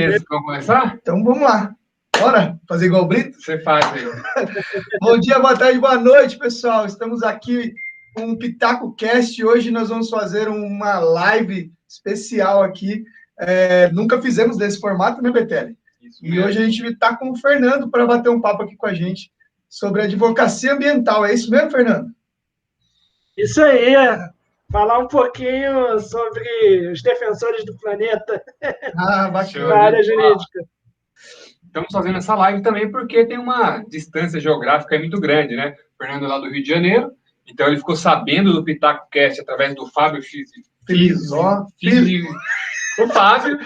Beleza, vamos começar? Então vamos lá. Bora fazer igual o Brito? Você faz aí. Bom dia, boa tarde, boa noite, pessoal. Estamos aqui com o Pitaco Cast. Hoje nós vamos fazer uma live especial aqui. Nunca fizemos desse formato, né, Betelli? E hoje a gente está com o Fernando para bater um papo aqui com a gente sobre advocacia ambiental. É isso mesmo, Fernando? Isso aí, falar um pouquinho sobre os defensores do planeta Bacana. na área jurídica. Estamos fazendo essa live também porque tem uma distância geográfica muito grande, né? O Fernando é lá do Rio de Janeiro, então ele ficou sabendo do Pitaco Cast através do Fábio Filizola. O Fábio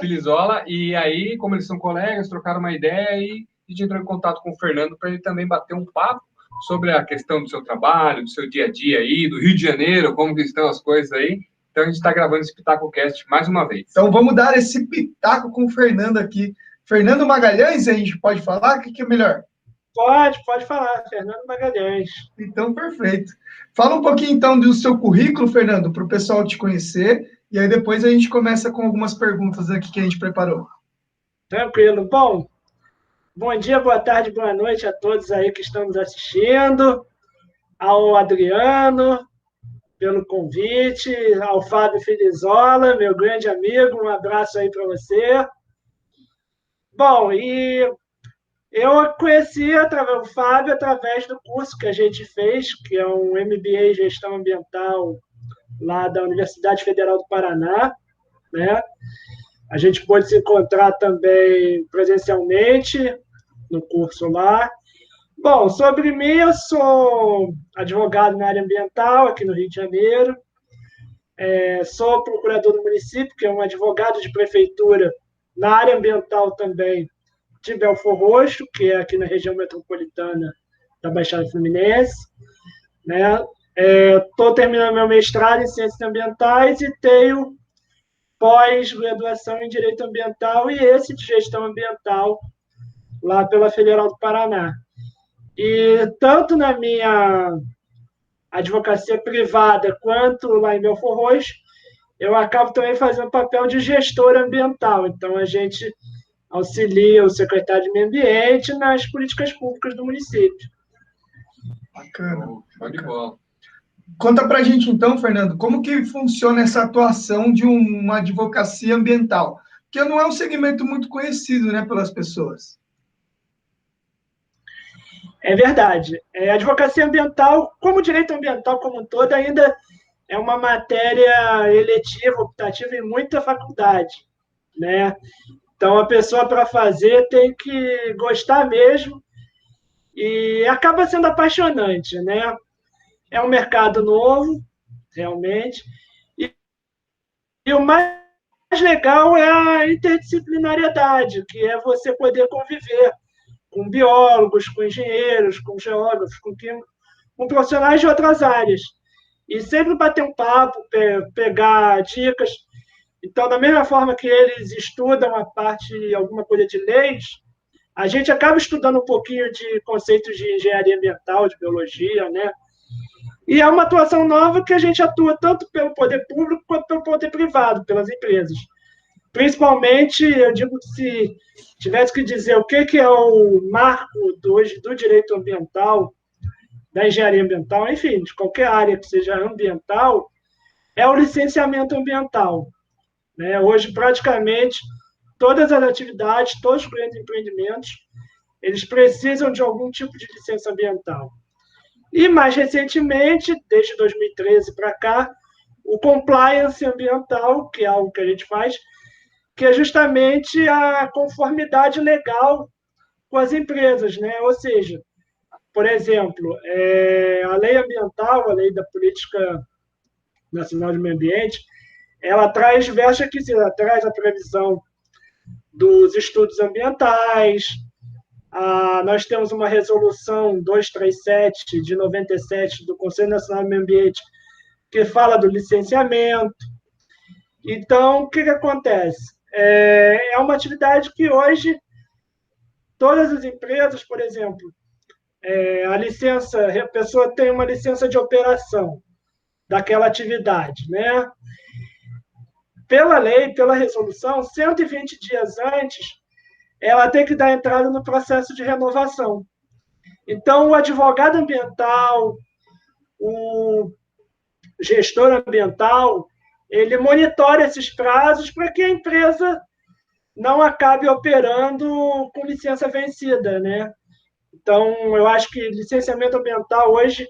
Filizola. E aí, como eles são colegas, trocaram uma ideia e a gente entrou em contato com o Fernando para ele também bater um papo sobre a questão do seu trabalho, do seu dia a dia aí, do Rio de Janeiro, como que estão as coisas aí. Então, a gente está gravando esse Pitaco Cast mais uma vez. Então, vamos dar esse pitaco com o Fernando aqui. Fernando Magalhães, a gente pode falar? O que é melhor? Pode falar, Fernando Magalhães. Então, perfeito. Fala um pouquinho, então, do seu currículo, Fernando, para o pessoal te conhecer, e aí depois a gente começa com algumas perguntas aqui que a gente preparou. Tranquilo. Bom dia, boa tarde, boa noite a todos aí que estão nos assistindo, ao Adriano, pelo convite, ao Fábio Filizola, meu grande amigo, um abraço aí para você. Bom, e eu conheci o Fábio através do curso que a gente fez, que é um MBA em Gestão Ambiental lá da Universidade Federal do Paraná, né? A gente pôde se encontrar também presencialmente no curso lá. Bom, sobre mim, eu sou advogado na área ambiental aqui no Rio de Janeiro. Sou procurador do município, que é um advogado de prefeitura na área ambiental também de Belford Roxo, que é aqui na região metropolitana da Baixada Fluminense. Estou terminando meu mestrado em Ciências Ambientais e tenho pós-graduação em Direito Ambiental e esse de Gestão Ambiental lá pela Federal do Paraná. E tanto na minha advocacia privada quanto lá em Belford Roxo, eu acabo também fazendo papel de gestor ambiental. Então, a gente auxilia o secretário de Meio Ambiente nas políticas públicas do município. Bacana. Show de bola. Conta pra gente, então, Fernando, como que funciona essa atuação de uma advocacia ambiental? Porque não é um segmento muito conhecido, né, pelas pessoas. É verdade. A advocacia ambiental, como o direito ambiental como um todo, ainda é uma matéria eletiva, optativa em muita faculdade, né? Então, a pessoa, para fazer, tem que gostar mesmo e acaba sendo apaixonante, né? É um mercado novo, realmente, e o mais legal é a interdisciplinariedade, que é você poder conviver com biólogos, com engenheiros, com geógrafos, com químicos, com profissionais de outras áreas. E sempre bater um papo, pegar dicas. Então, da mesma forma que eles estudam a parte, alguma coisa de leis, a gente acaba estudando um pouquinho de conceitos de engenharia ambiental, de biologia, né? E é uma atuação nova que a gente atua tanto pelo poder público quanto pelo poder privado, pelas empresas. Principalmente, eu digo que se tivesse que dizer o que é o marco hoje do direito ambiental, da engenharia ambiental, enfim, de qualquer área que seja ambiental, é o licenciamento ambiental. Né? Hoje, praticamente, todas as atividades, todos os grandes empreendimentos, eles precisam de algum tipo de licença ambiental. E, mais recentemente, desde 2013 para cá, o compliance ambiental, que é algo que a gente faz, que é justamente a conformidade legal com as empresas, né? Ou seja, por exemplo, a lei ambiental, a lei da Política Nacional de Meio Ambiente, ela traz diversos requisitos, ela traz a previsão dos estudos ambientais, nós temos uma resolução 237 de 97 do Conselho Nacional do Meio Ambiente que fala do licenciamento. Então, o que acontece? É uma atividade que hoje todas as empresas, por exemplo, a pessoa tem uma licença de operação daquela atividade, né? pela lei, pela resolução, 120 dias antes, ela tem que dar entrada no processo de renovação. Então, o advogado ambiental, o gestor ambiental, ele monitora esses prazos para que a empresa não acabe operando com licença vencida, né? Então, eu acho que licenciamento ambiental hoje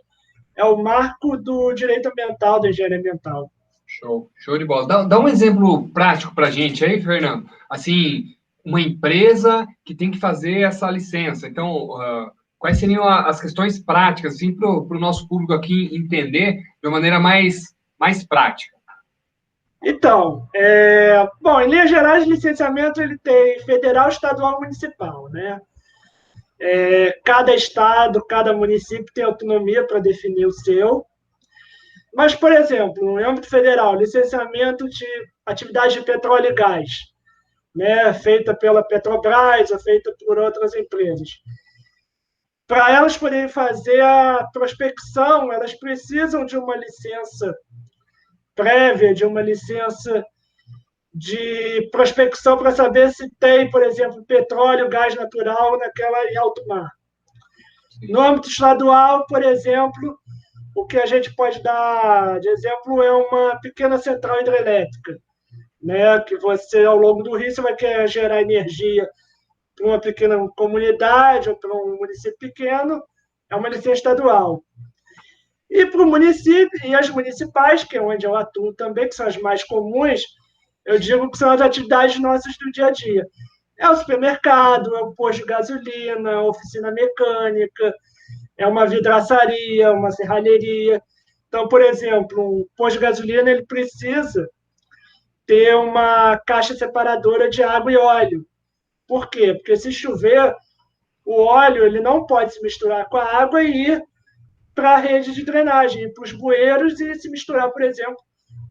é o marco do direito ambiental, da engenharia ambiental. Show de bola. Dá um exemplo prático para a gente aí, Fernando. Assim, uma empresa que tem que fazer essa licença. Então, quais seriam as questões práticas, assim, para o nosso público aqui entender de uma maneira mais prática? Então, bom, em linhas gerais, licenciamento ele tem federal, estadual e municipal, né? Cada estado, cada município tem autonomia para definir o seu. Mas, por exemplo, no âmbito federal, licenciamento de atividade de petróleo e gás, né, feita pela Petrobras ou feita por outras empresas. Para elas poderem fazer a prospecção, elas precisam de uma licença prévia, de uma licença de prospecção para saber se tem, por exemplo, petróleo, gás natural naquela em alto mar. No âmbito estadual, por exemplo, o que a gente pode dar de exemplo é uma pequena central hidrelétrica, né? Que você, ao longo do rio, você vai querer gerar energia para uma pequena comunidade ou para um município pequeno, é uma licença estadual. E para o município, e as municipais, que é onde eu atuo também, que são as mais comuns, eu digo que são as atividades nossas do dia a dia. É o supermercado, é o posto de gasolina, a oficina mecânica, é uma vidraçaria, uma serralheria. Então, por exemplo, um posto de gasolina ele precisa ter uma caixa separadora de água e óleo. Por quê? Porque se chover, o óleo ele não pode se misturar com a água e ir para a rede de drenagem, para os bueiros e se misturar, por exemplo,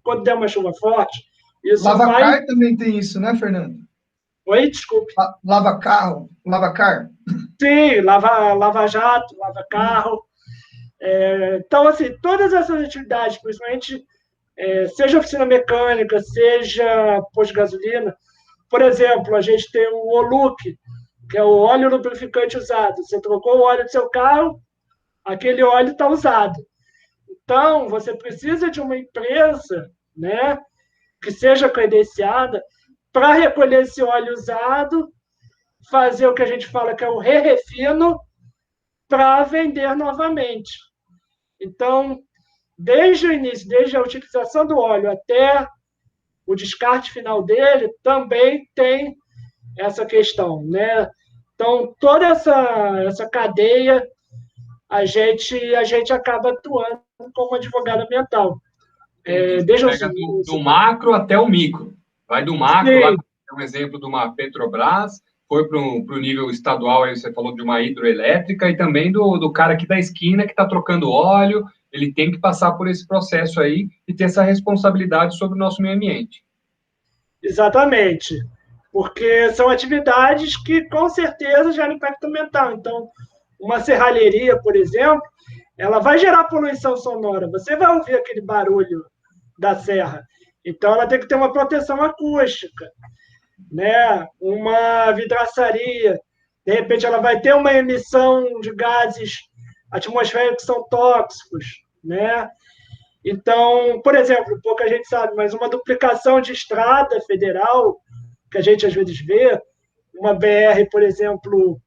quando der uma chuva forte. Isso Lavacar também tem isso, né, Fernando? Oi, desculpe. Lavacar. Sim, lava-jato, lava-carro. Então, assim, todas essas atividades, principalmente, seja oficina mecânica, seja posto de gasolina, por exemplo, a gente tem o OLUC, que é o óleo lubrificante usado. Você trocou o óleo do seu carro, aquele óleo está usado. Então, você precisa de uma empresa, né, que seja credenciada para recolher esse óleo usado, fazer o que a gente fala que é o re-refino, para vender novamente. Então, desde o início, desde a utilização do óleo até o descarte final dele, também tem essa questão, né? Então, toda essa cadeia, a gente acaba atuando como advogado ambiental. Desde pega do macro até o micro. Vai do macro, sim. Lá é um exemplo de uma Petrobras, foi para o nível estadual, aí você falou de uma hidroelétrica, e também do cara aqui da esquina que está trocando óleo, ele tem que passar por esse processo aí e ter essa responsabilidade sobre o nosso meio ambiente. Exatamente, porque são atividades que, com certeza, geram impacto ambiental. Então, uma serralheria, por exemplo, ela vai gerar poluição sonora, você vai ouvir aquele barulho da serra. Então, ela tem que ter uma proteção acústica, né? Uma vidraçaria, de repente, ela vai ter uma emissão de gases atmosféricos que são tóxicos, né? Então, por exemplo, pouca gente sabe, mas uma duplicação de estrada federal, que a gente às vezes vê, uma BR, por exemplo,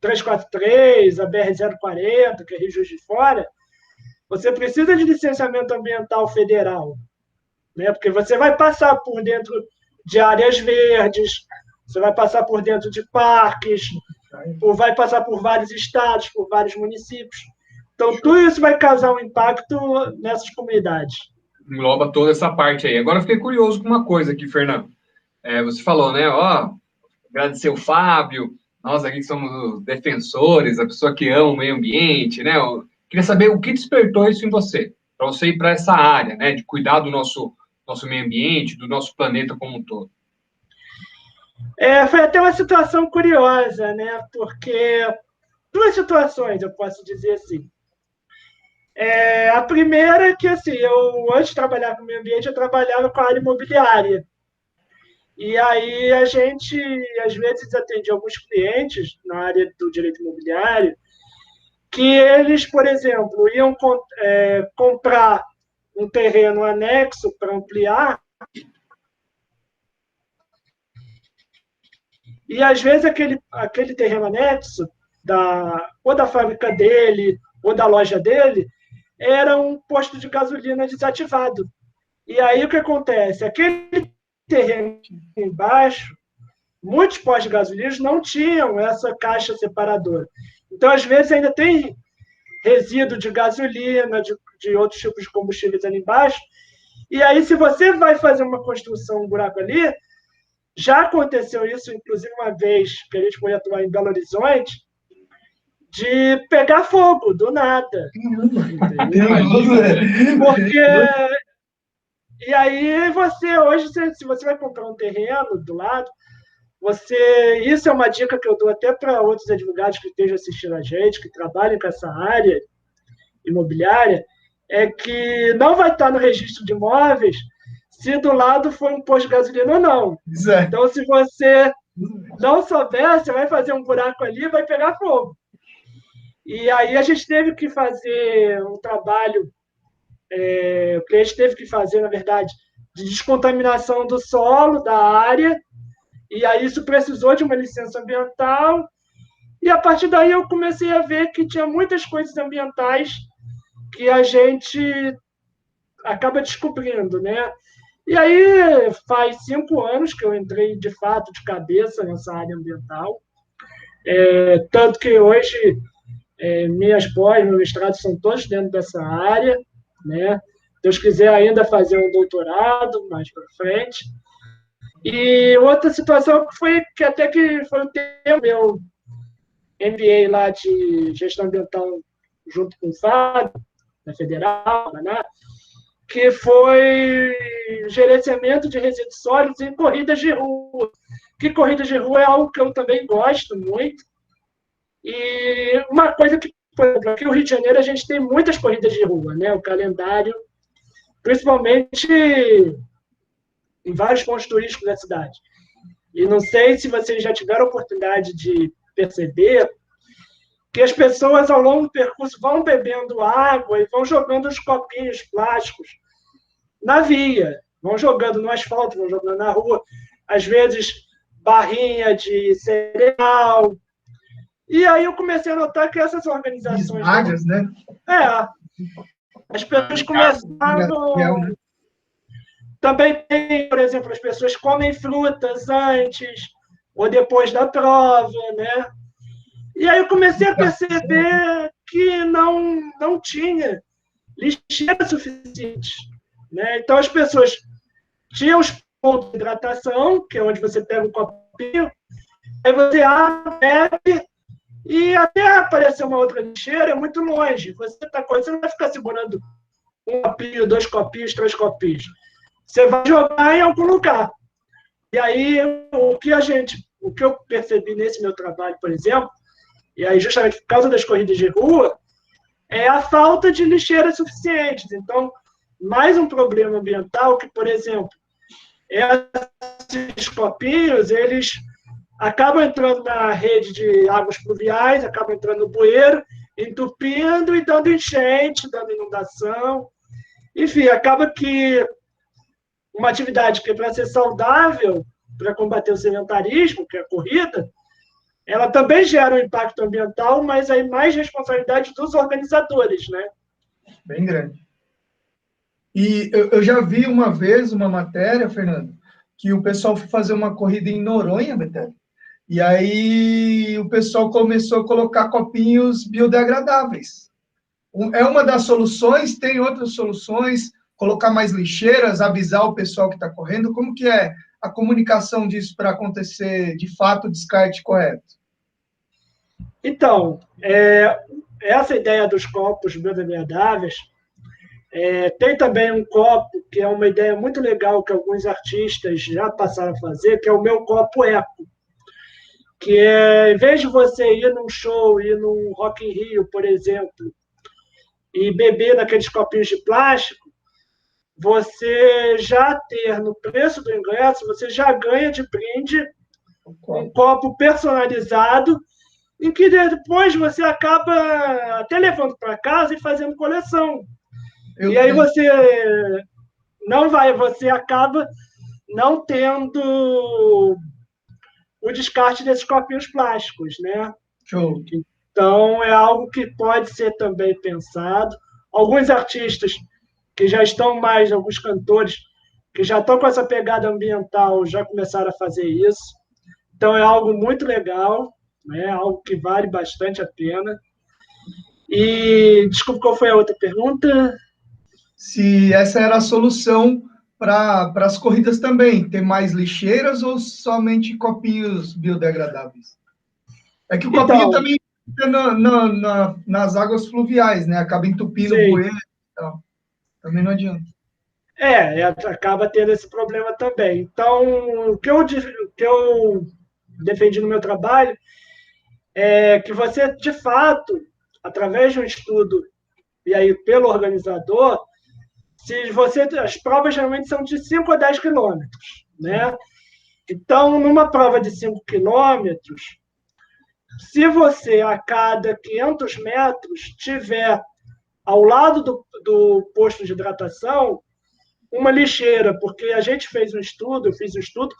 343, a BR-040, que é Rio Juiz de Fora, você precisa de licenciamento ambiental federal, né? Porque você vai passar por dentro de áreas verdes, você vai passar por dentro de parques, vai passar por vários estados, por vários municípios. Então, tudo isso vai causar um impacto nessas comunidades. Engloba toda essa parte aí. Agora, eu fiquei curioso com uma coisa aqui, Fernando. Você falou, né? Agradecer o Fábio, nós aqui somos os defensores, a pessoa que ama o meio ambiente, né? Eu queria saber o que despertou isso em você, para você ir para essa área, né? De cuidar do nosso meio ambiente, do nosso planeta como um todo. Foi até uma situação curiosa, né? Porque duas situações, eu posso dizer assim. A primeira é que, assim, eu, antes de trabalhar com o meio ambiente, eu trabalhava com a área imobiliária, E aí a gente, às vezes, atendia alguns clientes na área do direito imobiliário que eles, por exemplo, iam comprar um terreno anexo para ampliar, e às vezes aquele terreno anexo, ou da fábrica dele, ou da loja dele, era um posto de gasolina desativado. E aí o que acontece? Aquele terreno embaixo, muitos postos de gasolina não tinham essa caixa separadora. Então, às vezes, ainda tem resíduo de gasolina, de outros tipos de combustíveis ali embaixo. E aí, se você vai fazer uma construção, um buraco ali, já aconteceu isso, inclusive, uma vez que a gente foi atuar em Belo Horizonte, de pegar fogo do nada. Porque. E aí, hoje, se você vai comprar um terreno do lado, isso é uma dica que eu dou até para outros advogados que estejam assistindo a gente, que trabalhem com essa área imobiliária, é que não vai estar no registro de imóveis se do lado for um posto de gasolina ou não. Exato. Então, se você não souber, você vai fazer um buraco ali e vai pegar fogo. E aí a gente teve que fazer um trabalho, o cliente teve que fazer, na verdade, de descontaminação do solo, da área, e aí isso precisou de uma licença ambiental, e a partir daí eu comecei a ver que tinha muitas coisas ambientais que a gente acaba descobrindo, né? E aí faz 5 anos que eu entrei, de fato, de cabeça nessa área ambiental, tanto que hoje minhas pós, meu mestrado são todos dentro dessa área, né? Deus quiser ainda fazer um doutorado mais para frente. E outra situação foi que até que foi o tempo meu MBA lá de gestão ambiental junto com o Fábio, na Federal, né? Que foi gerenciamento de resíduos sólidos em corridas de rua. Que corridas de rua é algo que eu também gosto muito. E uma coisa que, por exemplo, aqui no Rio de Janeiro a gente tem muitas corridas de rua, né? O calendário, principalmente em vários pontos turísticos da cidade. E não sei se vocês já tiveram a oportunidade de perceber que as pessoas, ao longo do percurso, vão bebendo água e vão jogando os copinhos plásticos na via, vão jogando no asfalto, vão jogando na rua, às vezes barrinha de cereal. E aí eu comecei a notar que essas organizações... Bisnagas, né? As pessoas começaram... Também tem, por exemplo, as pessoas comem frutas antes ou depois da prova, né? E aí eu comecei a perceber que não tinha lixeira suficiente, né? Então as pessoas tinham os pontos de hidratação, que é onde você pega um copinho, aí você bebe, e até aparecer uma outra lixeira é muito longe. Você não vai ficar segurando um copinho, 2 copinhos, 3 copinhos. Você vai jogar em algum lugar. E aí, o que eu percebi nesse meu trabalho, por exemplo, e aí justamente por causa das corridas de rua, é a falta de lixeiras suficientes. Então, mais um problema ambiental que, por exemplo, esses copinhos, eles acabam entrando na rede de águas pluviais, acabam entrando no bueiro, entupindo e dando enchente, dando inundação. Enfim, acaba que uma atividade que é para ser saudável, para combater o sedentarismo, que é a corrida, ela também gera um impacto ambiental, mas aí mais responsabilidade dos organizadores, né? Bem grande. E eu já vi uma vez uma matéria, Fernando, que o pessoal foi fazer uma corrida em Noronha, Betel, e aí o pessoal começou a colocar copinhos biodegradáveis. É uma das soluções, tem outras soluções, colocar mais lixeiras, avisar o pessoal que está correndo. Como que é a comunicação disso para acontecer, de fato, o descarte correto? Então, essa ideia dos copos biodegradáveis, tem também um copo que é uma ideia muito legal que alguns artistas já passaram a fazer, que é o Meu Copo Eco, que é, em vez de você ir num show, ir num Rock in Rio, por exemplo, e beber naqueles copinhos de plástico, você já ter no preço do ingresso, você já ganha de brinde um copo personalizado, em que depois você acaba até levando para casa e fazendo coleção. E aí você acaba não tendo o descarte desses copinhos plásticos, né? Show. Então, é algo que pode ser também pensado. Alguns artistas que já estão mais, alguns cantores que já estão com essa pegada ambiental, já começaram a fazer isso. Então, é algo muito legal, né? Algo que vale bastante a pena. E, desculpa, qual foi a outra pergunta? Se essa era a solução para as corridas também, ter mais lixeiras ou somente copinhos biodegradáveis? É que o copinho Então, também fica nas águas fluviais, né? Acaba entupindo o sim. bueiro e tal. Também não adianta. Acaba tendo esse problema também. Então, o que eu defendi no meu trabalho é que você, de fato, através de um estudo, e aí pelo organizador, as provas geralmente são de 5 a 10 quilômetros, né? Então, numa prova de 5 quilômetros, se você, a cada 500 metros, tiver ao lado do posto de hidratação, uma lixeira, porque a gente fez um estudo, eu fiz um estudo,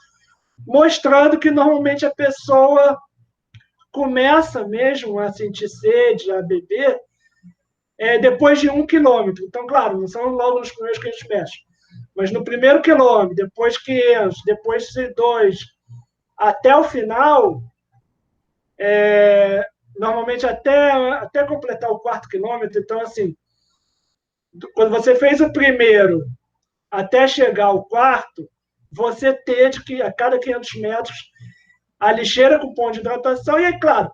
mostrando que normalmente a pessoa começa mesmo a sentir sede, a beber, depois de 1 quilômetro. Então, claro, não são logo nos primeiros 500 metros, mas no primeiro quilômetro, depois 500, depois de 2, até o final, normalmente até completar o 4 quilômetro. Então, assim, quando você fez o primeiro até chegar ao quarto, você ter que, a cada 500 metros, a lixeira com ponto de hidratação. E, é claro,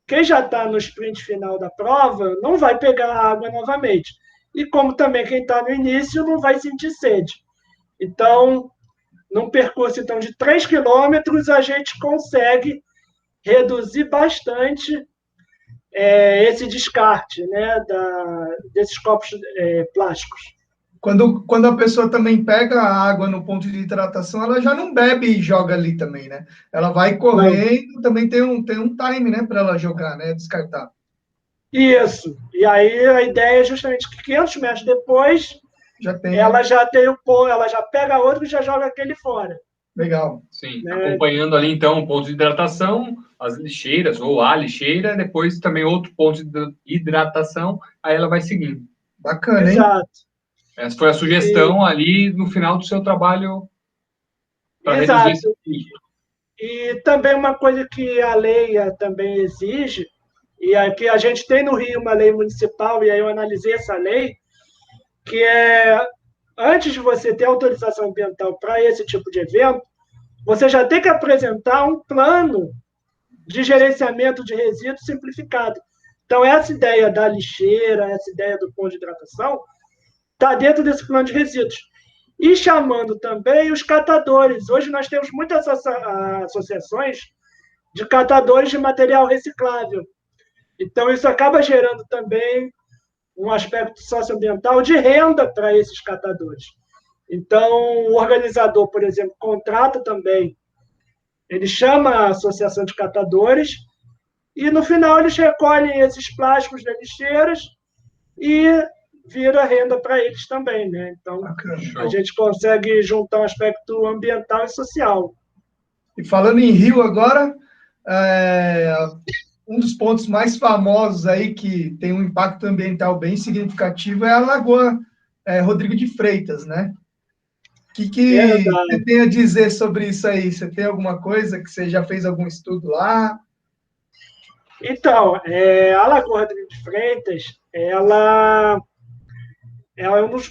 quem já está no sprint final da prova não vai pegar a água novamente. E como também quem está no início não vai sentir sede. Então, num percurso então, de 3 quilômetros, a gente consegue reduzir bastante esse descarte, né, desses copos plásticos. Quando a pessoa também pega a água no ponto de hidratação, ela já não bebe e joga ali também, né? Ela vai correndo, não. Também tem um time, né, para ela jogar, né, descartar. Isso. E aí a ideia é justamente que 500 metros depois, ela já pega outro e já joga aquele fora. Legal. Sim, né? Acompanhando ali, então, o ponto de hidratação, as lixeiras, ou a lixeira, depois também outro ponto de hidratação, aí ela vai seguindo. Bacana, hein? Exato. Essa foi a sugestão ali no final do seu trabalho para reduzir esse risco. E também uma coisa que a lei também exige, e aqui a gente tem no Rio uma lei municipal, e aí eu analisei essa lei, que antes de você ter autorização ambiental para esse tipo de evento, você já tem que apresentar um plano de gerenciamento de resíduos simplificado. Então, essa ideia da lixeira, essa ideia do ponto de hidratação, está dentro desse plano de resíduos. E chamando também os catadores. Hoje nós temos muitas associações de catadores de material reciclável. Então, isso acaba gerando também um aspecto socioambiental de renda para esses catadores. Então, o organizador, por exemplo, contrata também, ele chama a associação de catadores e, no final, eles recolhem esses plásticos das lixeiras e vira renda para eles também, né? Então, a gente consegue juntar um aspecto ambiental e social. E falando em Rio agora, um dos pontos mais famosos aí que tem um impacto ambiental bem significativo é a Lagoa Rodrigo de Freitas, né? O que você tem a dizer sobre isso aí? Você tem alguma coisa que você já fez algum estudo lá? Então, a Lagoa Rodrigo de Freitas, ela é um dos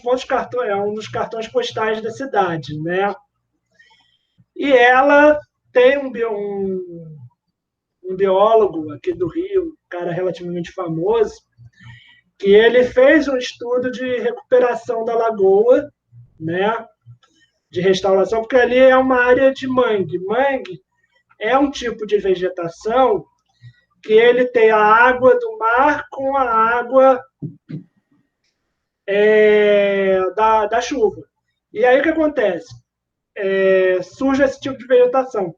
cartões postais da cidade, né? E ela tem um biólogo aqui do Rio, um cara relativamente famoso, que ele fez um estudo de recuperação da lagoa, né? De restauração, porque ali é uma área de mangue. Mangue é um tipo de vegetação que ele tem a água do mar com a água da chuva. E aí o que acontece? Surge esse tipo de vegetação.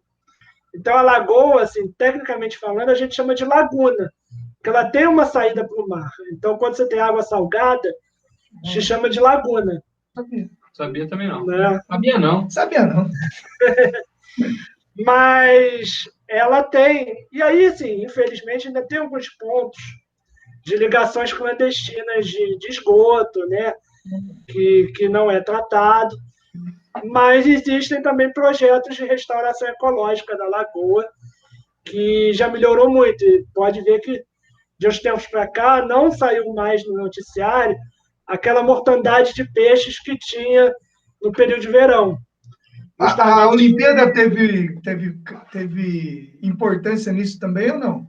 Então, a lagoa, assim, tecnicamente falando, a gente chama de laguna, porque ela tem uma saída para o mar. Então, quando você tem água salgada, se chama de laguna. Sabia também não. Né? Sabia não. Sabia não. Mas ela tem. E aí, assim, infelizmente, ainda tem alguns pontos de ligações clandestinas de esgoto, né? Que não é tratado. Mas existem também projetos de restauração ecológica da lagoa, que já melhorou muito. E pode ver que, de uns tempos para cá, não saiu mais no noticiário aquela mortandade de peixes que tinha no período de verão. A Olimpíada teve importância nisso também ou não?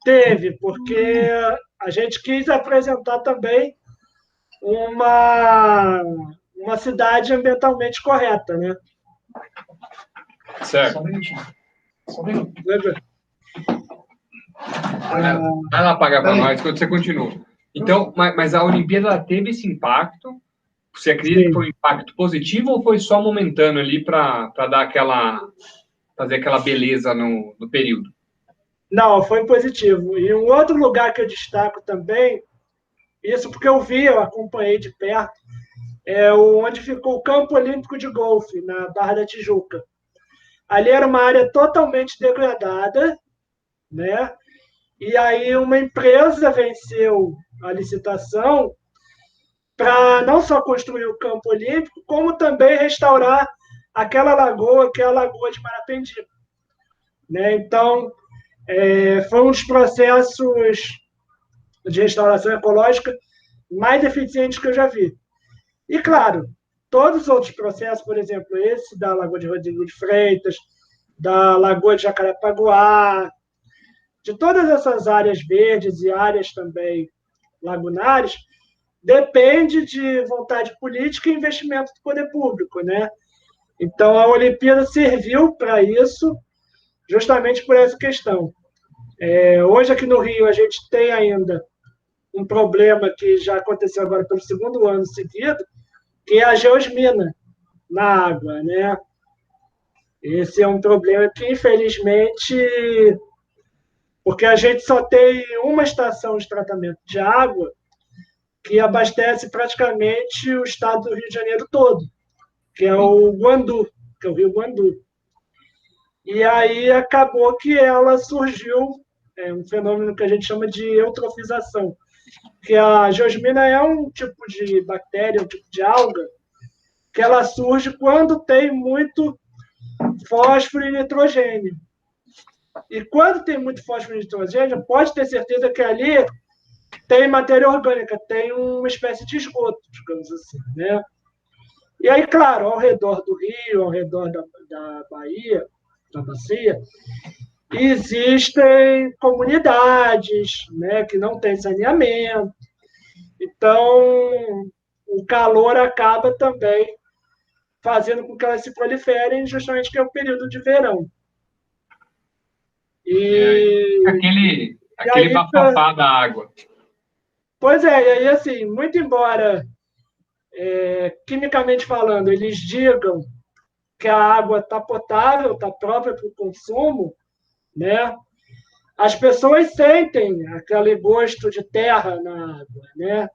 Teve, porque a gente quis apresentar também uma cidade ambientalmente correta, né? Certo. Só um minutinho. Só um minuto. Vai lá pagar para nós quando você continua. Então, mas a Olimpíada ela teve esse impacto. Você acredita que foi um impacto positivo ou foi só momentâneo ali para dar fazer aquela beleza no período? Não, foi positivo. E um outro lugar que eu destaco também, isso porque eu acompanhei de perto, é onde ficou o Campo Olímpico de Golfe, na Barra da Tijuca. Ali era uma área totalmente degradada, né? E aí uma empresa venceu a licitação para não só construir o Campo Olímpico, como também restaurar aquela lagoa, que é a Lagoa de Marapendi. Né? Então, foi um dos processos de restauração ecológica mais eficientes que eu já vi. E, claro, todos os outros processos, por exemplo, esse da Lagoa de Rodrigo de Freitas, da Lagoa de Jacarepaguá, de todas essas áreas verdes e áreas também lagunares, depende de vontade política e investimento do poder público, né? Então, a Olimpíada serviu para isso, justamente por essa questão. Hoje, aqui no Rio, a gente tem ainda um problema que já aconteceu agora pelo segundo ano seguido, que é a geosmina na água, né? Esse é um problema que, infelizmente, porque a gente só tem uma estação de tratamento de água que abastece praticamente o estado do Rio de Janeiro todo, que é o Guandu, que é o Rio Guandu. E aí acabou que ela surgiu, um fenômeno que a gente chama de eutrofização, que a geosmina é um tipo de bactéria, um tipo de alga, que ela surge quando tem muito fósforo e nitrogênio. E quando tem muito fósforo e nitrogênio, pode ter certeza que ali tem matéria orgânica, tem uma espécie de esgoto, digamos assim, né? E aí, claro, ao redor do rio, ao redor da Bahia, da bacia, existem comunidades, né, que não têm saneamento. Então, o calor acaba também fazendo com que elas se proliferem, justamente que é o período de verão. Aquele bafafá da água. Pois é, e aí, assim, muito embora, quimicamente falando, eles digam que a água está potável, está própria para o consumo, né? As pessoas sentem aquele gosto de terra na água, né?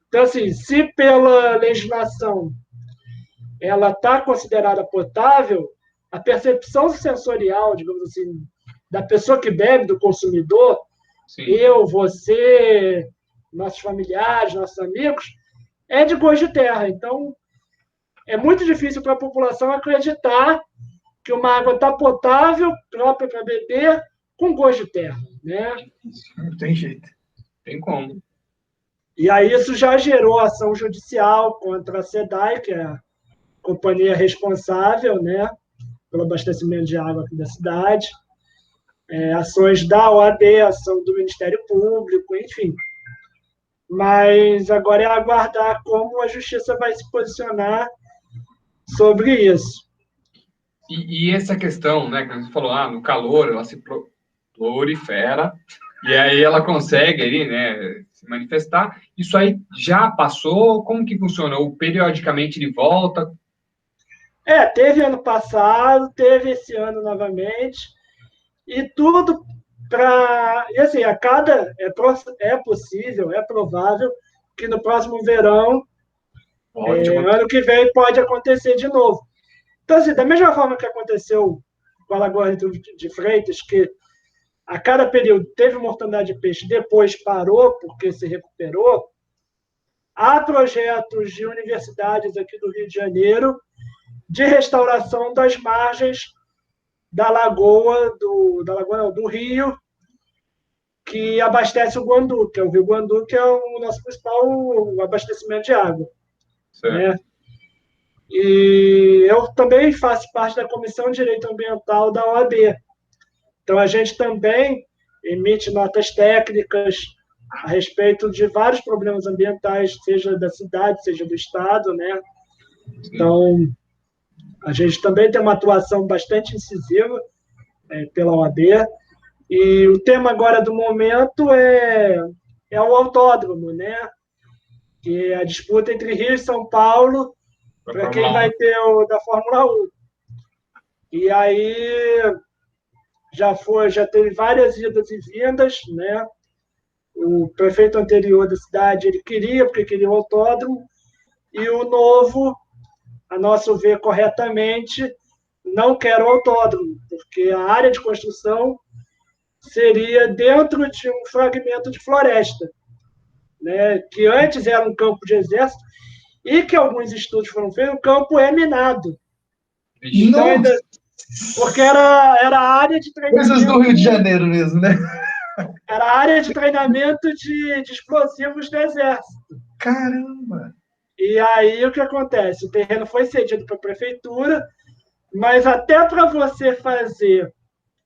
Então, assim, se pela legislação ela está considerada potável, a percepção sensorial, digamos assim, da pessoa que bebe, do consumidor, sim, eu, você, nossos familiares, nossos amigos, é de gosto de terra. Então, é muito difícil para a população acreditar que uma água está potável, própria para beber, com gosto de terra, né? Não tem jeito. Tem como. E aí isso já gerou ação judicial contra a SEDAI, que é a companhia responsável, né, pelo abastecimento de água aqui da cidade. Ações da OAB, ação do Ministério Público, enfim. Mas agora é aguardar como a Justiça vai se posicionar sobre isso. E essa questão, né, que você falou, no calor ela se prolifera, E aí ela consegue ali, né, se manifestar. Isso aí já passou? Como que funciona? Ou periodicamente ele volta? Teve ano passado, teve esse ano novamente, e tudo para. E assim, a cada. É possível, é provável que no próximo verão, Pode acontecer. ano que vem, pode acontecer de novo. Então, assim, da mesma forma que aconteceu com a Lagoa de Freitas, que a cada período teve mortandade de peixe, depois parou porque se recuperou, há projetos de universidades aqui do Rio de Janeiro de restauração das margens da lagoa, do rio, que abastece o Guandu, que é o Rio Guandu, que é o nosso principal abastecimento de água. Certo. Né? E eu também faço parte da Comissão de Direito Ambiental da OAB. Então, a gente também emite notas técnicas a respeito de vários problemas ambientais, seja da cidade, seja do Estado, né? Então, a gente também tem uma atuação bastante incisiva pela OAB. E o tema agora do momento é o autódromo, né? Que é a disputa entre Rio e São Paulo para quem vai ter o da Fórmula 1. E aí já teve várias idas e vindas, né? O prefeito anterior da cidade ele porque queria o autódromo, e o novo, a nosso ver corretamente, não quer o autódromo, porque a área de construção seria dentro de um fragmento de floresta, né, que antes era um campo de exército e que alguns estudos foram feitos, o campo é minado. Então, porque era a área de treinamento... Coisas do Rio de Janeiro mesmo, né? Era a área de treinamento de explosivos do exército. Caramba! E aí o que acontece? O terreno foi cedido para a prefeitura, mas até para você fazer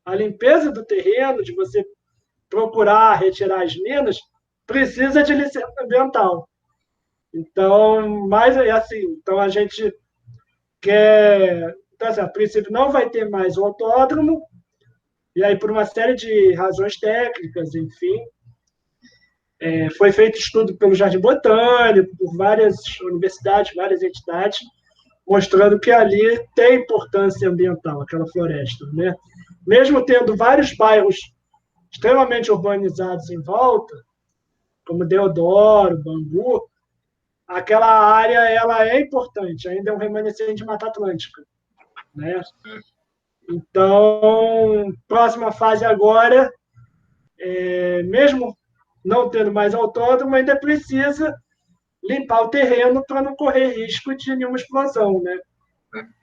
a limpeza do terreno, de você procurar retirar as minas, precisa de licença ambiental. Então, mas assim, então a gente quer, então, assim, a princípio não vai ter mais o autódromo, e aí por uma série de razões técnicas, enfim, foi feito estudo pelo Jardim Botânico, por várias universidades, várias entidades, mostrando que ali tem importância ambiental, aquela floresta, né? Mesmo tendo vários bairros extremamente urbanizados em volta, como Deodoro, Bangu, aquela área ela é importante, ainda é um remanescente de Mata Atlântica, né? Então, próxima fase agora, mesmo não tendo mais autódromo, ainda precisa limpar o terreno para não correr risco de nenhuma explosão, né?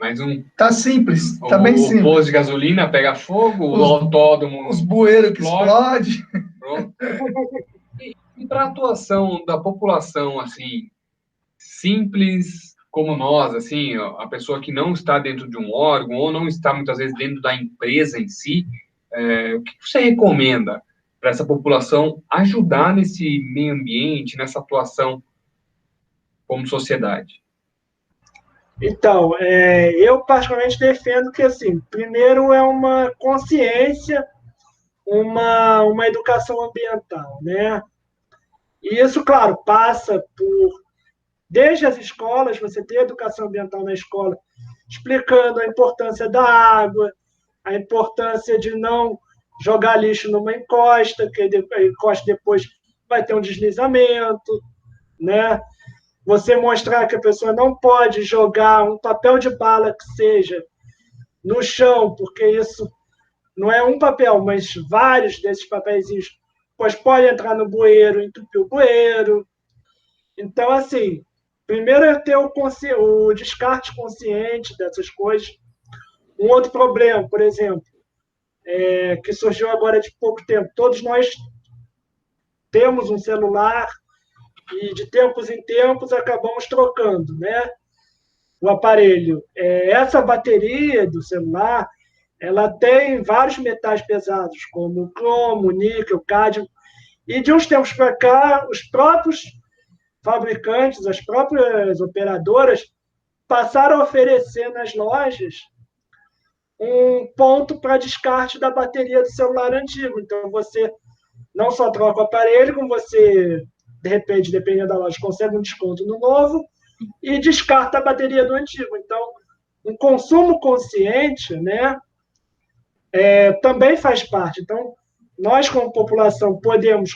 Mais um. Tá simples, tá bem O simples. posto de gasolina pega fogo, o autódromo. Os bueiros que explodem. Pronto. E para a atuação da população, assim, simples como nós, assim, a pessoa que não está dentro de um órgão ou não está muitas vezes dentro da empresa em si, o que você recomenda para essa população ajudar nesse meio ambiente, nessa atuação como sociedade? Então, eu particularmente defendo que, assim, primeiro é uma consciência, uma educação ambiental, né? E isso, claro, passa por, desde as escolas, você ter educação ambiental na escola, explicando a importância da água, a importância de não jogar lixo numa encosta, que a encosta depois vai ter um deslizamento, né? Você mostrar que a pessoa não pode jogar um papel de bala que seja no chão, porque isso não é um papel, mas vários desses papeizinhos, pois pode entrar no bueiro, entupir o bueiro. Então, assim, primeiro é ter o descarte consciente dessas coisas. Um outro problema, por exemplo, que surgiu agora de pouco tempo, todos nós temos um celular e de tempos em tempos acabamos trocando, né? O aparelho. Essa bateria do celular, ela tem vários metais pesados, como cromo, níquel, cádmio, e de uns tempos para cá, os próprios fabricantes, as próprias operadoras, passaram a oferecer nas lojas um ponto para descarte da bateria do celular antigo. Então, você não só troca o aparelho, como você, de repente, dependendo da loja, consegue um desconto no novo e descarta a bateria do antigo. Então, um consumo consciente, né, também faz parte. Então, nós, como população, podemos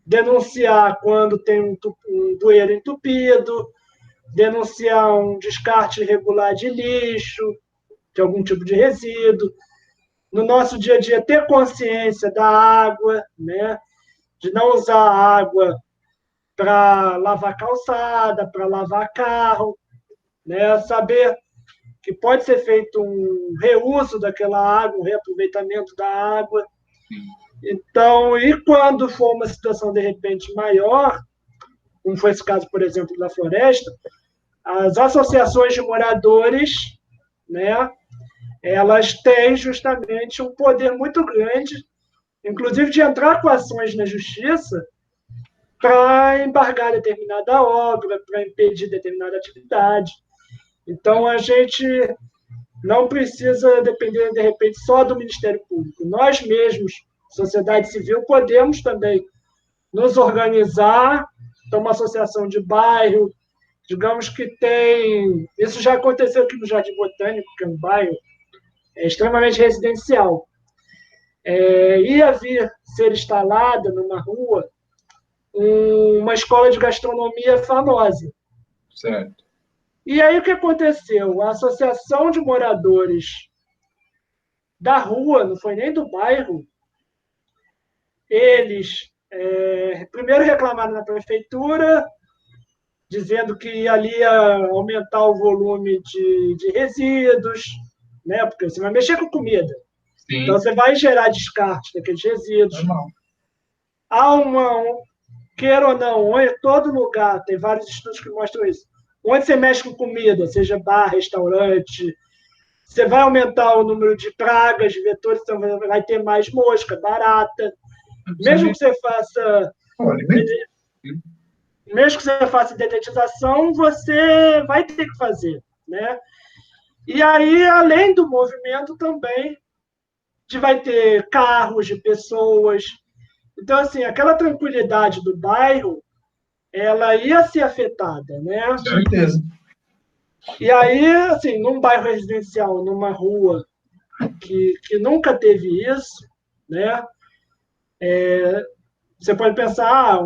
denunciar quando tem um bueiro entupido, denunciar um descarte irregular de lixo, de algum tipo de resíduo. No nosso dia a dia, ter consciência da água, né? De não usar a água para lavar calçada, para lavar carro, né? Saber que pode ser feito um reuso daquela água, um reaproveitamento da água. Então, e quando for uma situação, de repente, maior, como foi esse caso, por exemplo, da floresta, as associações de moradores, né, elas têm justamente um poder muito grande, inclusive de entrar com ações na justiça para embargar determinada obra, para impedir determinada atividade. Então, a gente não precisa depender, de repente, só do Ministério Público. Nós mesmos, sociedade civil, podemos também nos organizar, então, uma associação de bairro, digamos que tem... Isso já aconteceu aqui no Jardim Botânico, que é um bairro extremamente residencial. Ia vir ser instalada numa rua uma escola de gastronomia famosa. Certo. E aí o que aconteceu? A associação de moradores da rua, não foi nem do bairro, eles primeiro reclamaram na prefeitura, dizendo que ali ia aumentar o volume de resíduos, né? Porque você vai mexer com comida. Sim. Então, você vai gerar descarte daqueles resíduos. Normal. Há queira ou não, em todo lugar, tem vários estudos que mostram isso. Onde você mexe com comida, seja bar, restaurante, você vai aumentar o número de pragas, de vetores, então vai ter mais mosca, barata. Mesmo que você faça... Mesmo que você faça dedetização, você vai ter que fazer, né? E aí, além do movimento, também vai ter carros de pessoas. Então, assim, aquela tranquilidade do bairro, ela ia ser afetada, né? Com certeza. E aí, assim, num bairro residencial, numa rua que nunca teve isso, né? Você pode pensar,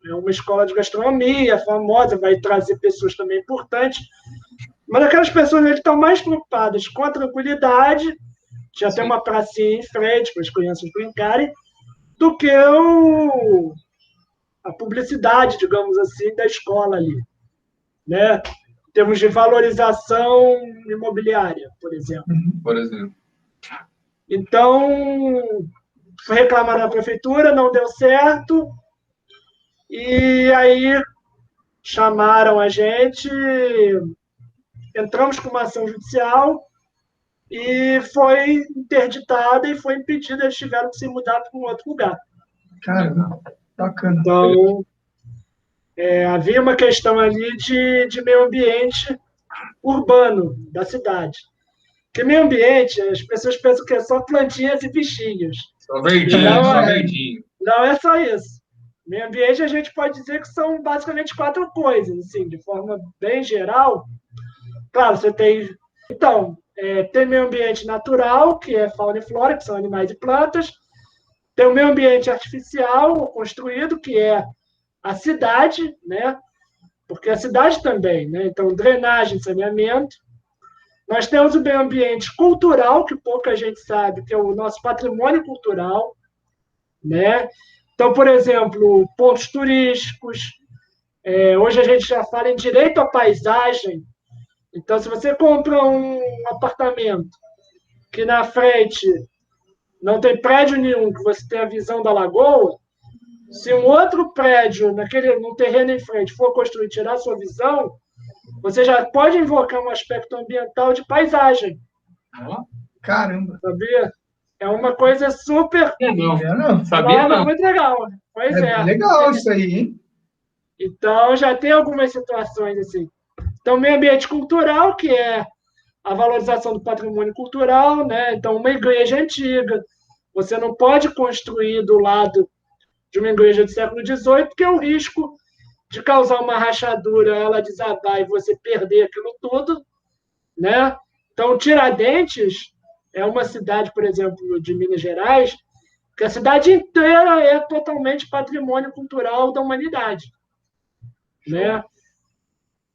é uma escola de gastronomia famosa, vai trazer pessoas também importantes, mas aquelas pessoas estão mais preocupadas com a tranquilidade, já tem uma pracinha em frente para as crianças brincarem, do que a publicidade, digamos assim, da escola ali, né? Em termos de valorização imobiliária, por exemplo. Por exemplo. Então, foi reclamar na prefeitura, não deu certo, e aí chamaram a gente, entramos com uma ação judicial e foi interditada e foi impedida, eles tiveram que se mudar para um outro lugar. Caramba, bacana. Então, havia uma questão ali de meio ambiente urbano da cidade. Porque meio ambiente, as pessoas pensam que é só plantinhas e bichinhos. Só verdinho, Não, só verdinho. Não é só isso. Meio ambiente, a gente pode dizer que são basicamente 4 coisas, assim, de forma bem geral. Claro, você tem... Então, tem meio ambiente natural, que é fauna e flora, que são animais e plantas. Tem o meio ambiente artificial, construído, que é a cidade, né? Porque a cidade também, né? Então, drenagem, saneamento. Nós temos o meio ambiente cultural, que pouca gente sabe, que é o nosso patrimônio cultural, né? Então, por exemplo, pontos turísticos. Hoje a gente já fala em direito à paisagem. Então, se você compra um apartamento que na frente não tem prédio nenhum, que você tem a visão da lagoa, se um outro prédio no terreno em frente for construído e tirar a sua visão, você já pode invocar um aspecto ambiental de paisagem. Caramba. Sabia? É uma coisa super... Não. Sabia não. Muito legal. Pois é. Legal isso aí, hein? Então, já tem algumas situações assim. Então, meio ambiente cultural, que é a valorização do patrimônio cultural, né? Então, uma igreja antiga, você não pode construir do lado de uma igreja do século XVIII, que é o risco de causar uma rachadura, ela desabar e você perder aquilo tudo, né? Então, Tiradentes é uma cidade, por exemplo, de Minas Gerais, que a cidade inteira é totalmente patrimônio cultural da humanidade, né?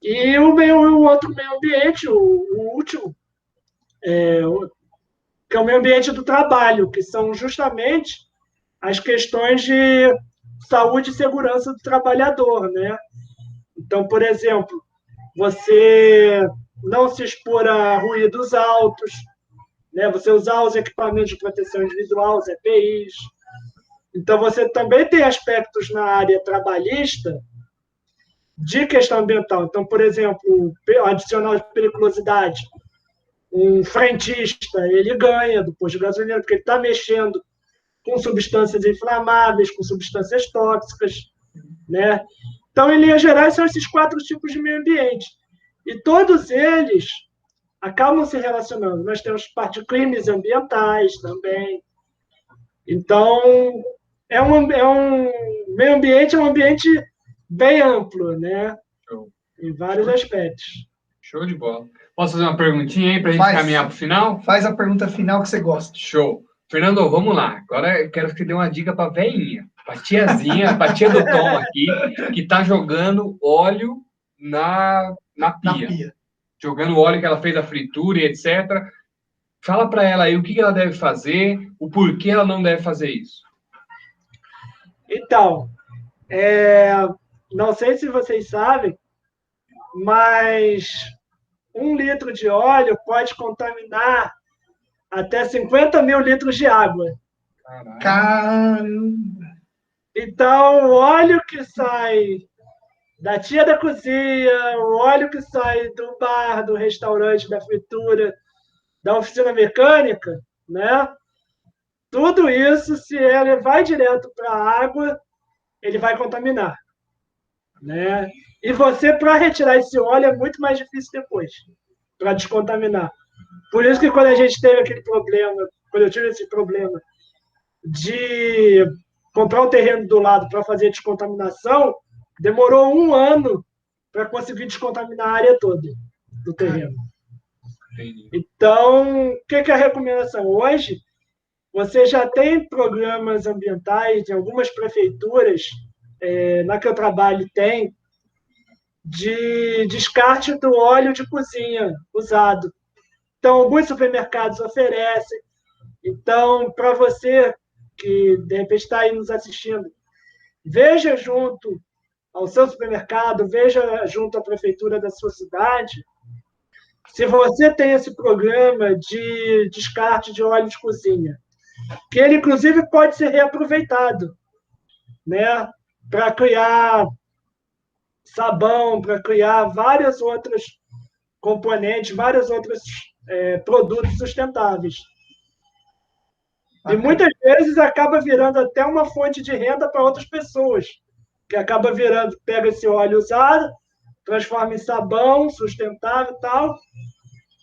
E o outro meio ambiente, o último, que é o meio ambiente do trabalho, que são justamente as questões de saúde e segurança do trabalhador, né? Então, por exemplo, você não se expor a ruídos altos, né? Você usar os equipamentos de proteção individual, os EPIs. Então, você também tem aspectos na área trabalhista de questão ambiental. Então, por exemplo, adicional de periculosidade. Um frentista, ele ganha do posto de gasolina, porque ele está mexendo com substâncias inflamáveis, com substâncias tóxicas, né? Então, em linhas gerais, são esses 4 tipos de meio ambiente. E todos eles acabam se relacionando. Nós temos parte de crimes ambientais também. Então, é um meio ambiente, é um ambiente bem amplo, né? Show. Em vários aspectos. Show de bola. Posso fazer uma perguntinha aí para a gente caminhar para o final? Faz a pergunta final que você gosta. Show. Fernando, vamos lá. Agora eu quero que você dê uma dica para a velhinha, para a tiazinha, para a tia do Tom aqui, que está jogando óleo na pia. Jogando o óleo que ela fez da fritura e etc. Fala para ela aí o que ela deve fazer, o porquê ela não deve fazer isso. Então, não sei se vocês sabem, mas 1 litro de óleo pode contaminar até 50 mil litros de água. Caramba! Então, o óleo que sai da tia da cozinha, o óleo que sai do bar, do restaurante, da fritura, da oficina mecânica, né? Tudo isso, se ele vai direto para a água, ele vai contaminar, né? E você, para retirar esse óleo, é muito mais difícil depois, para descontaminar. Por isso que quando a gente teve aquele problema, quando eu tive esse problema de comprar o terreno do lado para fazer a descontaminação, demorou 1 ano para conseguir descontaminar a área toda do terreno. Então, o que é a recomendação? Hoje, você já tem programas ambientais em algumas prefeituras, na que eu trabalho tem, de descarte do óleo de cozinha usado. Então, alguns supermercados oferecem. Então, para você que, de repente, está aí nos assistindo, veja junto ao seu supermercado, veja junto à prefeitura da sua cidade, se você tem esse programa de descarte de óleo de cozinha, que ele, inclusive, pode ser reaproveitado, né, para criar sabão, para criar várias outras componentes, vários outros produtos sustentáveis. E muitas vezes acaba virando até uma fonte de renda para outras pessoas, que acaba virando, pega esse óleo usado, transforma em sabão sustentável e tal,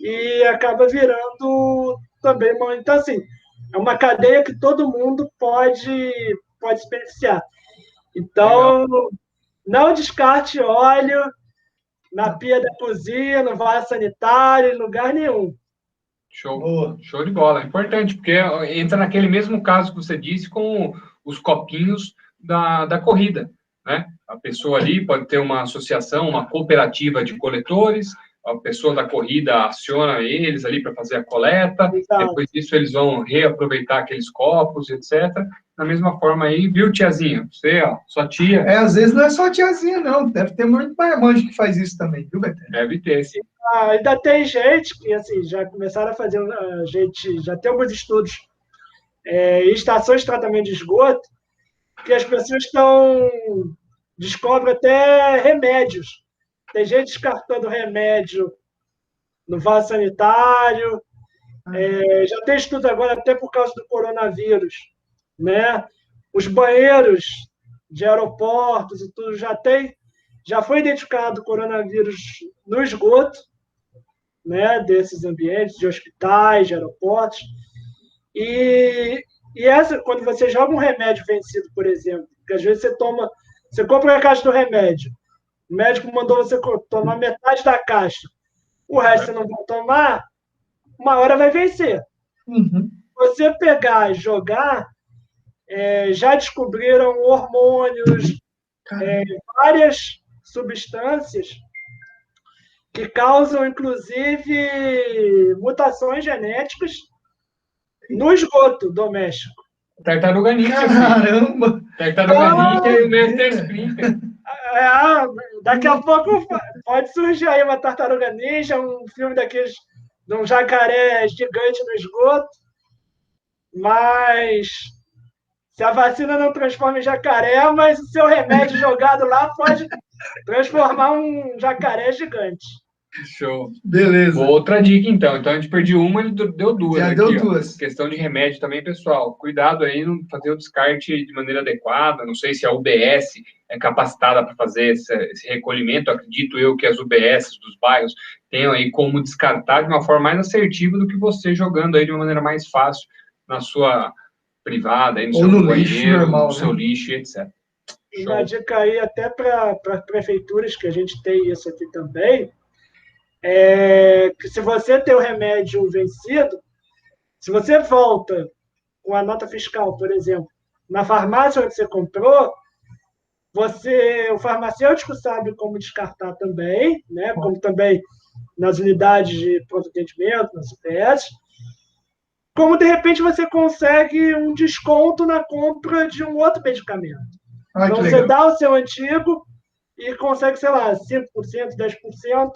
e acaba virando também uma... Então, assim, é uma cadeia que todo mundo pode se beneficiar. Então, não descarte óleo na pia da cozinha, no vaso sanitário, em lugar nenhum. Show, show de bola. É importante, porque entra naquele mesmo caso que você disse com os copinhos da corrida, né? A pessoa ali pode ter uma associação, uma cooperativa de coletores, a pessoa da corrida aciona eles ali para fazer a coleta, depois disso eles vão reaproveitar aqueles copos, etc. Da mesma forma aí, viu, tiazinha? Você, ó, sua tia... às vezes não é só a tiazinha, não. Deve ter muito marmanjo que faz isso também, viu, Beto? Deve ter, sim. Ainda tem gente que, assim, já começaram a fazer... já tem alguns estudos em estações de tratamento de esgoto, que as pessoas descobrem até remédios. Tem gente descartando remédio no vaso sanitário. Já tem estudo agora até por causa do coronavírus, né? Os banheiros de aeroportos e tudo já foi identificado coronavírus no esgoto, né? Desses ambientes, de hospitais, de aeroportos. E E quando você joga um remédio vencido, por exemplo, que às vezes você compra a caixa do remédio, o médico mandou você tomar metade da caixa, o resto você não vai tomar, uma hora vai vencer. Uhum. Você pegar e jogar, já descobriram hormônios, várias substâncias que causam, inclusive, mutações genéticas no esgoto doméstico. Tartaruga Ninja, filho. Caramba! Tartaruga Ninja e o Mr. Splinter. Daqui a pouco pode surgir aí uma tartaruga ninja, um filme daqueles de um jacaré gigante no esgoto, mas se a vacina não transforma em jacaré, mas o seu remédio jogado lá pode transformar um jacaré gigante. Show. Beleza. Outra dica, então. Então, a gente perdeu uma, ele deu duas Já aqui. deu duas. Questão de remédio também, pessoal. Cuidado aí, não fazer o descarte de maneira adequada. Não sei se a UBS é capacitada para fazer esse recolhimento. Acredito eu que as UBS dos bairros tenham aí como descartar de uma forma mais assertiva do que você jogando aí de uma maneira mais fácil na sua privada, aí no seu no lixo banheiro, normal, no seu né? lixo, etc. Uma dica aí até para prefeituras, que a gente tem isso aqui também, que se você tem o remédio vencido, se você volta com a nota fiscal, por exemplo, na farmácia onde você comprou, o farmacêutico sabe como descartar também, né? Como também nas unidades de pronto atendimento, nas UPS, como de repente você consegue um desconto na compra de um outro medicamento. Então você dá o seu antigo e consegue, sei lá, 5%, 10%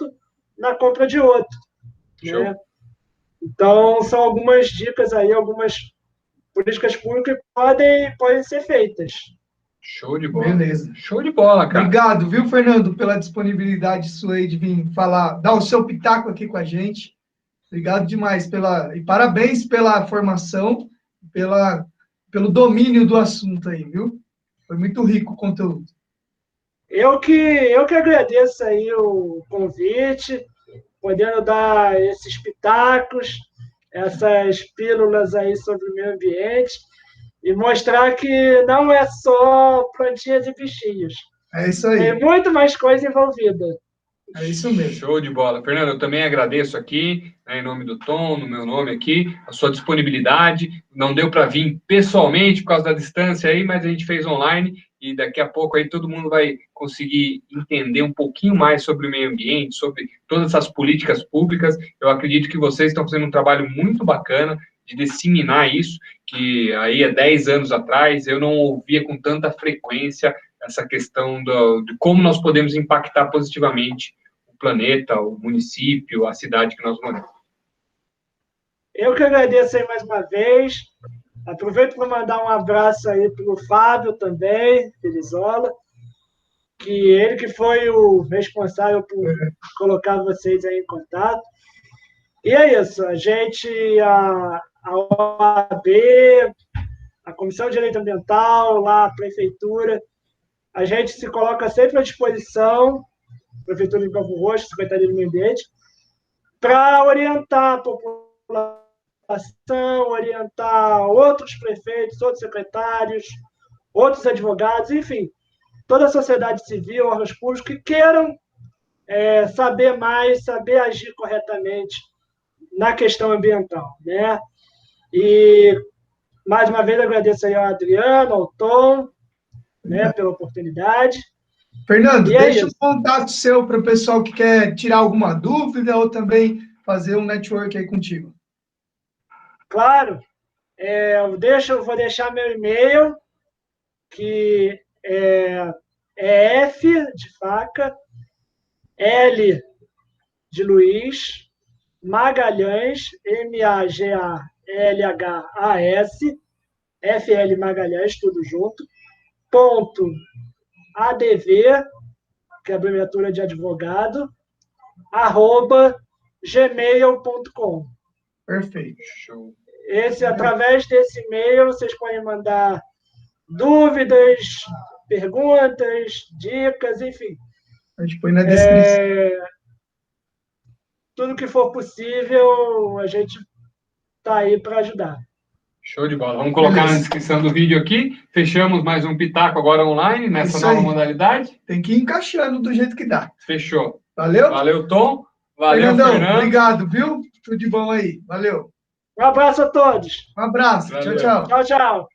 na compra de outro. Né? Então, são algumas dicas aí, algumas políticas públicas que podem ser feitas. Show de bola. Beleza. Show de bola, cara. Obrigado, viu, Fernando, pela disponibilidade sua aí de vir falar, dar o seu pitaco aqui com a gente. Obrigado demais e parabéns pela formação, pelo domínio do assunto aí, viu? Foi muito rico o conteúdo. Eu que agradeço aí o convite, podendo dar esses pitacos, essas pílulas aí sobre o meio ambiente e mostrar que não é só plantinhas e bichinhos. É isso aí. Tem muito mais coisa envolvida. É isso mesmo. Show de bola. Fernando, eu também agradeço aqui, né, em nome do Tom, no meu nome aqui, a sua disponibilidade. Não deu para vir pessoalmente por causa da distância aí, mas a gente fez online e daqui a pouco aí todo mundo vai conseguir entender um pouquinho mais sobre o meio ambiente, sobre todas essas políticas públicas. Eu acredito que vocês estão fazendo um trabalho muito bacana de disseminar isso, que aí há 10 anos atrás eu não ouvia com tanta frequência essa questão de como nós podemos impactar positivamente o planeta, o município, a cidade que nós moramos. Eu que agradeço aí mais uma vez. Aproveito para mandar um abraço aí para o Fábio também, Felizola, ele que foi o responsável por colocar vocês aí em contato. E é isso, a OAB, a Comissão de Direito Ambiental, lá a Prefeitura, a gente se coloca sempre à disposição, Prefeitura de Campo Roxo, Secretaria do Meio Ambiente, para orientar a população, orientar outros prefeitos, outros secretários, outros advogados, enfim, toda a sociedade civil, órgãos públicos que queiram saber mais, saber agir corretamente na questão ambiental, né? E, mais uma vez, agradeço aí ao Adriano, ao Tom, né, pela oportunidade. Fernando, deixa o contato seu para o pessoal que quer tirar alguma dúvida ou também fazer um network aí contigo. Claro. Eu vou deixar meu e-mail, que é F de faca, L de Luiz, Magalhães, Magalhas, FL Magalhães, tudo junto, ponto ADV, que é a abreviatura de advogado, @gmail.com. Perfeito. Show. Através desse e-mail, vocês podem mandar dúvidas, perguntas, dicas, enfim. A gente põe na descrição. Tudo que for possível, a gente está aí para ajudar. Show de bola. Vamos colocar na descrição do vídeo aqui. Fechamos mais um Pitaco agora online, nessa nova modalidade. Tem que ir encaixando do jeito que dá. Fechou. Valeu? Valeu, Tom. Valeu, Fernando. Obrigado, viu? Tudo de bom aí. Valeu. Um abraço a todos. Um abraço. Valeu. Tchau, tchau. Tchau, tchau.